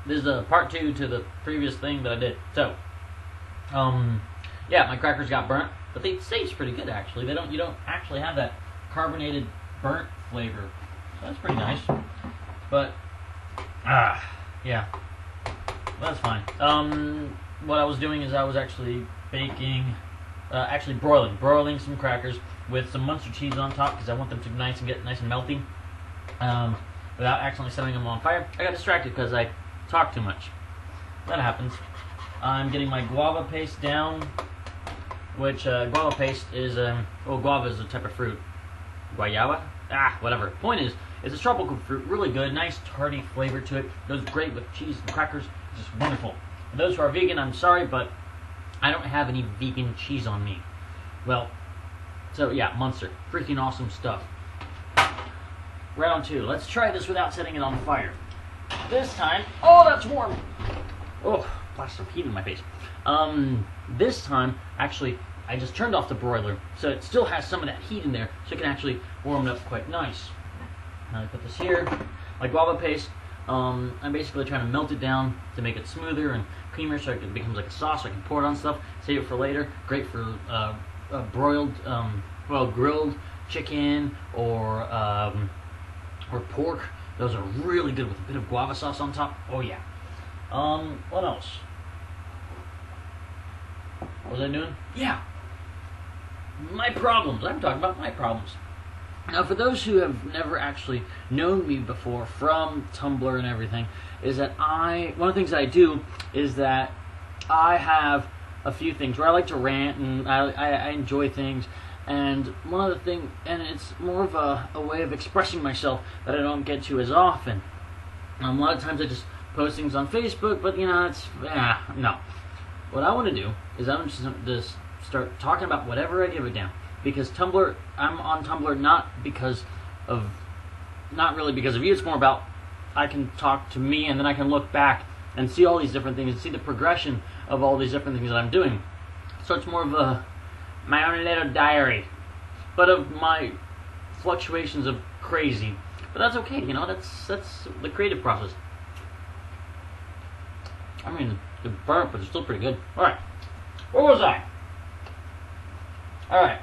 this is a part 2 to the previous thing that I did. So, yeah, my crackers got burnt, but they taste pretty good actually. You don't actually have that carbonated burnt flavor, so that's pretty nice. But yeah, that's fine. What I was doing is I was actually baking, broiling some crackers with some Munster cheese on top because I want them to get nice and melty. Without accidentally setting them on fire. I got distracted because I talked too much. That happens. I'm getting my guava paste down, which guava paste is, guava is a type of fruit. Guayaba? Whatever. Point is, it's a tropical fruit, really good, nice tarty flavor to it. Goes great with cheese and crackers. It's just wonderful. For those who are vegan, I'm sorry, but I don't have any vegan cheese on me. Well, so yeah, Munster. Freaking awesome stuff. Round 2. Let's try this without setting it on fire. This time, oh, that's warm. Oh, blast some heat in my face. This time, actually, I just turned off the broiler, so it still has some of that heat in there, so it can actually warm it up quite nice. Now I put this here, my guava paste. I'm basically trying to melt it down to make it smoother and creamier, so it becomes like a sauce. So I can pour it on stuff, save it for later. Great for broiled, grilled chicken or pork. Those are really good with a bit of guava sauce on top. Oh yeah. What else? What was I doing? Yeah. My problems. I'm talking about my problems. Now, for those who have never actually known me before from Tumblr and everything, is that one of the things that I do is that I have a few things where I like to rant and I enjoy things. And one of the things, and it's more of a way of expressing myself that I don't get to as often. A lot of times I just post things on Facebook, but no. What I want to do is I'm just start talking about whatever I give a damn. Because Tumblr, I'm on Tumblr not really because of you. It's more about I can talk to me and then I can look back and see all these different things and see the progression of all these different things that I'm doing. So it's more of my own little diary, but of my fluctuations of crazy. But that's okay, that's the creative process. I mean, it's burnt, but it's still pretty good. Alright, where was I? Alright,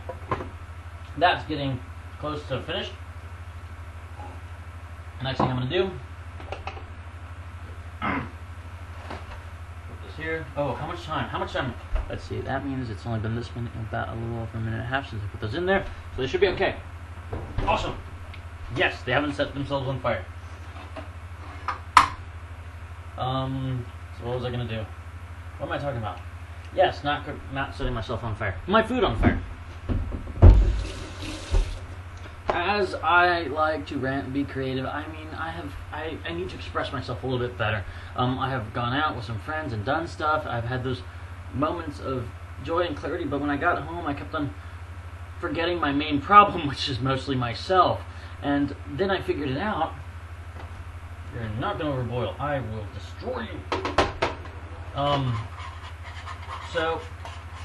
that's getting close to finished. Next thing I'm going to do, put this here. Oh, how much time? Let's see, that means it's only been this minute, about a little over a minute and a half since I put those in there. So they should be okay. Awesome. Yes, they haven't set themselves on fire. So what was I going to do? What am I talking about? Yes, not setting myself on fire. My food on fire. As I like to rant and be creative, I mean, I need to express myself a little bit better. I have gone out with some friends and done stuff. I've had those moments of joy and clarity, but when I got home, I kept on forgetting my main problem, which is mostly myself. And then I figured it out. You're not going to overboil. I will destroy you. So,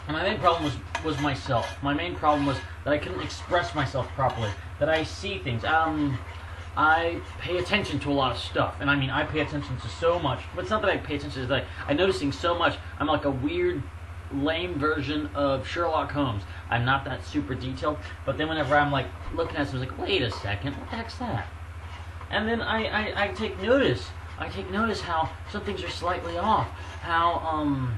my main problem was myself. My main problem was that I couldn't express myself properly. That I see things. I pay attention to a lot of stuff. And I mean, I pay attention to so much. But it's not that I pay attention, it's that I'm noticing so much. I'm like a weird, lame version of Sherlock Holmes. I'm not that super detailed. But then whenever I'm like looking at something, I'm like, wait a second, what the heck's that? And then I take notice. I take notice how some things are slightly off. How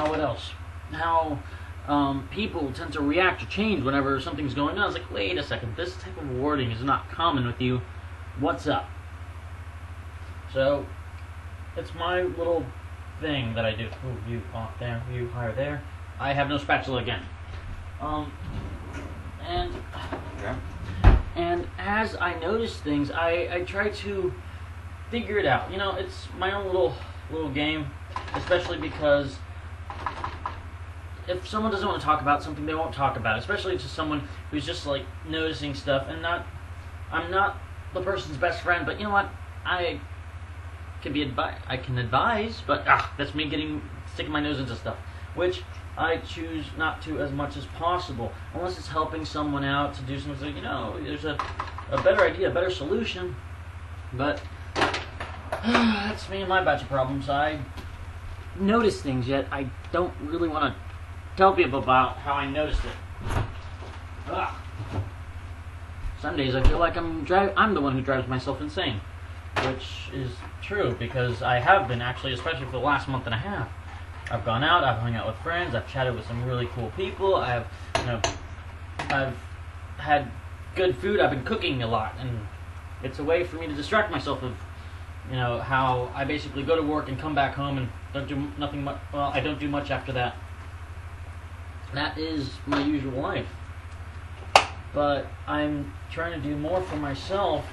what else? How people tend to react or change whenever something's going on. It's like, wait a second, this type of wording is not common with you. What's up? So, it's my little thing that I do. Oh, you there, you higher there. I have no spatula again. And as I notice things, I try to figure it out. It's my own little game, especially because if someone doesn't want to talk about something, they won't talk about it, especially to someone who's just like noticing stuff and I'm not the person's best friend, but you know what? I can advise, but that's me sticking my nose into stuff, which I choose not to as much as possible, unless it's helping someone out to do something. There's a better idea, a better solution. But That's me and my batch of problems. I notice things, yet I don't really want to tell people about how I noticed it. Ugh. Some days I feel like I'm the one who drives myself insane, which is true because I have been actually, especially for the last month and a half. I've gone out, I've hung out with friends, I've chatted with some really cool people. I've had good food. I've been cooking a lot, and it's a way for me to distract myself of, how I basically go to work and come back home and don't do nothing much. Well, I don't do much after that. That is my usual life. But I'm trying to do more for myself.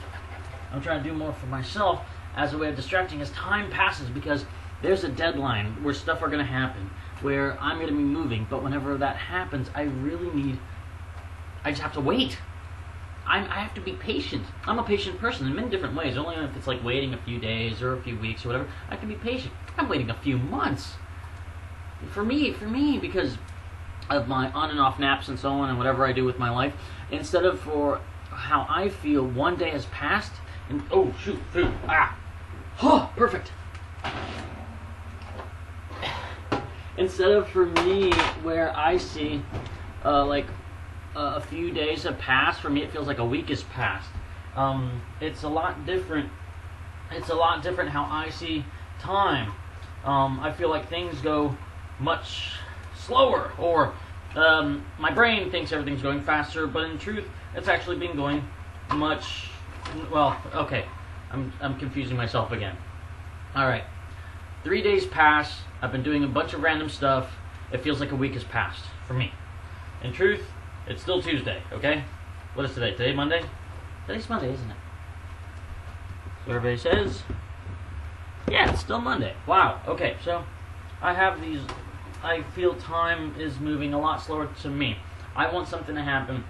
I'm trying to do more for myself as a way of distracting as time passes, because there's a deadline where stuff are going to happen, where I'm going to be moving. But whenever that happens, I just have to wait. I have to be patient. I'm a patient person in many different ways. Only if it's like waiting a few days or a few weeks or whatever, I can be patient. I'm waiting a few months. For me, because of my on and off naps and so on and whatever I do with my life, instead of for how I feel, one day has passed and oh shoot, food. Perfect. Instead of for me where I see a few days have passed, for me it feels like a week has passed. It's a lot different. It's a lot different how I see time. I feel like things go much slower, or my brain thinks everything's going faster, but in truth, it's actually been going much. Well, okay, I'm confusing myself again. All right, 3 days pass. I've been doing a bunch of random stuff. It feels like a week has passed for me. In truth, it's still Tuesday. Okay, what is today? Today Monday? Today's Monday, isn't it? Survey says, yeah, it's still Monday. Wow. Okay, so I have these. I feel time is moving a lot slower to me. I want something to happen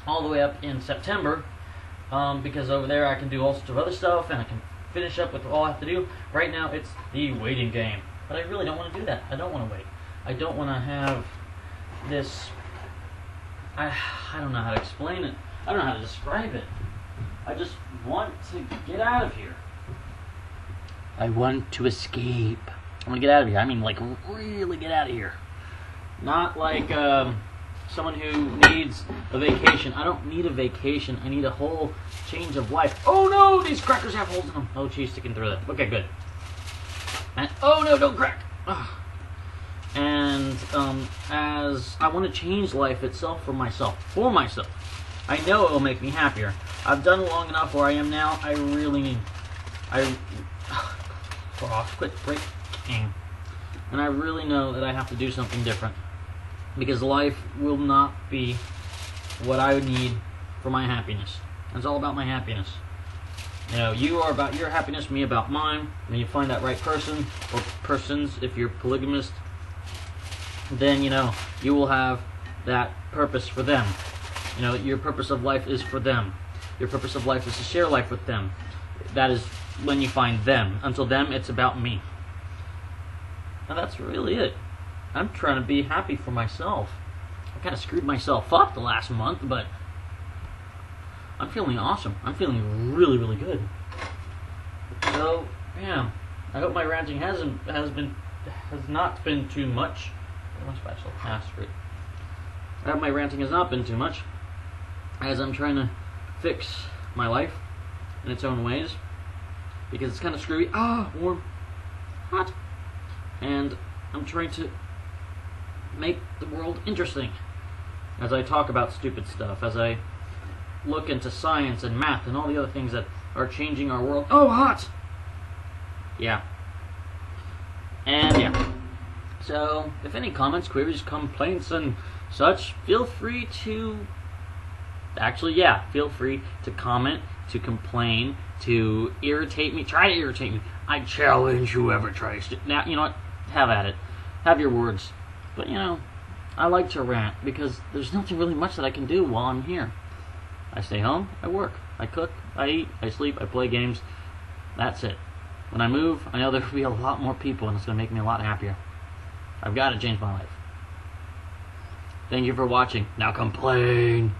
all the way up in September, because over there I can do all sorts of other stuff and I can finish up with all I have to do. Right now it's the waiting game, but I really don't want to do that. I don't want to wait. I don't want to have this. I don't know how to explain it. I don't know how to describe it. I just want to get out of here. I want to escape. I want to get out of here. I mean, like, really get out of here. Not like someone who needs a vacation. I don't need a vacation. I need a whole change of life. Oh, no! These crackers have holes in them. Oh, geez, sticking through that. Okay, good. And, oh, no, don't crack! Ugh. And as I want to change life itself for myself. I know it will make me happier. I've done it long enough where I am now. I really need... quit breaking. And I really know that I have to do something different, because life will not be what I need for my happiness. It's all about my happiness. You are about your happiness, me about mine. When you find that right person, or persons, if you're polygamist, then you will have that purpose for them. Your purpose of life is for them. Your purpose of life is to share life with them. That is when you find them. Until then, it's about me. And that's really it. I'm trying to be happy for myself. I kind of screwed myself up the last month, but I'm feeling awesome. I'm feeling really, really good. So, yeah. I hope my ranting has not been too much. What's my special? Screw. I hope my ranting has not been too much, as I'm trying to fix my life in its own ways, because it's kind of screwy. Warm, hot. And I'm trying to make the world interesting as I talk about stupid stuff, as I look into science and math and all the other things that are changing our world. Oh, hot! Yeah. And yeah. So, if any comments, queries, complaints, and such, feel free to... feel free to comment, to complain, to irritate me. Try to irritate me. I challenge whoever tries to. Now, you know what? Have at it. Have your words. But, I like to rant because there's nothing really much that I can do while I'm here. I stay home, I work, I cook, I eat, I sleep, I play games. That's it. When I move, I know there will be a lot more people, and it's going to make me a lot happier. I've got to change my life. Thank you for watching. Now complain.